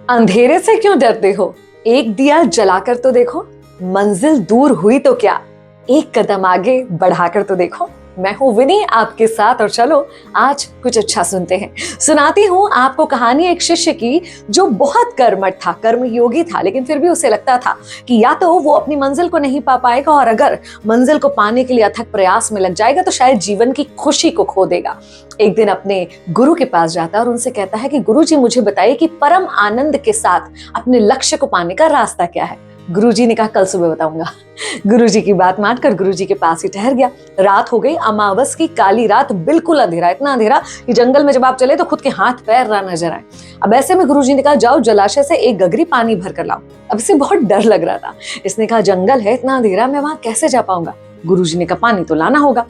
अंधेरे से क्यों डरते हो? एक दिया जलाकर तो देखो। मंजिल दूर हुई तो क्या, एक कदम आगे बढ़ाकर तो देखो। मैं हूं विनी आपके साथ, और चलो आज कुछ अच्छा सुनते हैं। सुनाती हूं आपको कहानी एक शिष्य की जो बहुत कर्मठ था, कर्मयोगी था, लेकिन फिर भी उसे लगता था कि या तो वो अपनी मंजिल को नहीं पा पाएगा, और अगर मंजिल को पाने के लिए अथक प्रयास में लग जाएगा तो शायद जीवन की खुशी को खो देगा। एक दिन अपने गुरु के पास जाता है और उनसे कहता है कि गुरुजी, मुझे बताइए कि परम आनंद के साथ अपने लक्ष्य को पाने का रास्ता क्या है। गुरुजी ने कहा, कल सुबह बताऊंगा। गुरुजी की बात मानकर गुरुजी के पास ही ठहर गया। रात हो गई, अमावस की काली रात, बिल्कुल अंधेरा, इतना अंधेरा कि जंगल में जब आप चले तो खुद के हाथ पैर ना नजर आए। अब ऐसे में गुरुजी ने कहा, जाओ जलाशय से एक गगरी पानी भर कर लाओ। अब इसे बहुत डर लग रहा था। इसने कहा, जंगल है, इतना अंधेरा, मैं वहां कैसे जा पाऊंगा। गुरुजी ने कहा, पानी तो लाना होगा।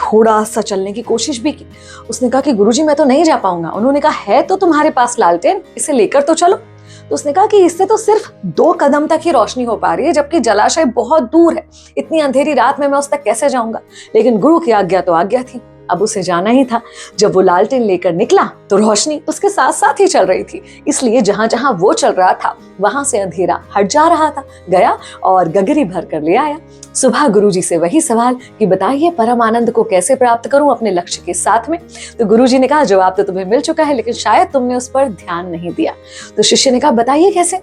थोड़ा सा चलने की कोशिश भी की। उसने कहा कि गुरुजी, मैं तो नहीं जा पाऊंगा। उन्होंने कहा, है तो तुम्हारे पास लालटेन, इसे लेकर तो चलो। तो उसने कहा कि इससे तो सिर्फ 2 कदम तक ही रोशनी हो पा रही है, जबकि जलाशय बहुत दूर है। इतनी अंधेरी रात में मैं उस तक कैसे जाऊंगा। लेकिन गुरु की आज्ञा तो आज्ञा थी, अब उसे जाना ही था। जब वो लालटेन लेकर निकला तो रोशनी उसके साथ साथ ही चल रही थी, इसलिए जहां जहां वो चल रहा था वहां से अंधेरा हट जा रहा था। गया और गगरी भर कर ले आया। सुबह गुरुजी से वही सवाल कि बताइए परम आनंद को कैसे प्राप्त करूं अपने लक्ष्य के साथ में। तो गुरुजी ने कहा, जवाब तो तुम्हें मिल चुका है, लेकिन शायद तुमने उस पर ध्यान नहीं दिया। तो शिष्य ने कहा, बताइए कैसे।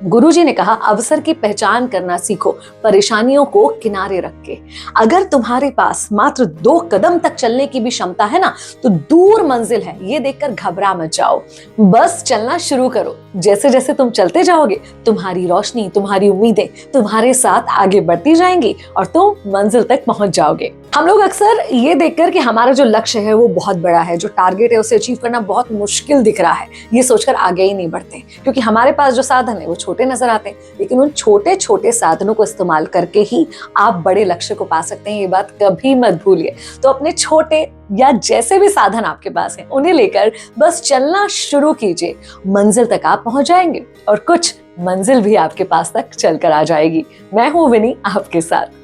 गुरुजी ने कहा, अवसर की पहचान करना सीखो, परेशानियों को किनारे रख के। अगर तुम्हारे पास मात्र 2 कदम तक चलने की भी क्षमता है ना, तो दूर मंजिल है ये देखकर घबरा मत जाओ, बस चलना शुरू करो। जैसे जैसे तुम चलते जाओगे, तुम्हारी रोशनी, तुम्हारी उम्मीदें तुम्हारे साथ आगे बढ़ती जाएंगी और तुम मंजिल तक पहुंच जाओगे। हम लोग अक्सर ये देखकर कि हमारा जो लक्ष्य है वो बहुत बड़ा है, जो टारगेट है उसे अचीव करना बहुत मुश्किल दिख रहा है, ये सोचकर आगे ही नहीं बढ़ते, क्योंकि हमारे पास जो साधन है वो छोटे नजर आते हैं। लेकिन उन छोटे छोटे साधनों को इस्तेमाल करके ही आप बड़े लक्ष्य को पा सकते हैं, ये बात कभी मत भूलिए। तो अपने छोटे या जैसे भी साधन आपके पास हैं उन्हें लेकर बस चलना शुरू कीजिए, मंजिल तक आप पहुंच जाएंगे और कुछ मंजिल भी आपके पास तक चलकर आ जाएगी। मैं हूं विनी आपके साथ।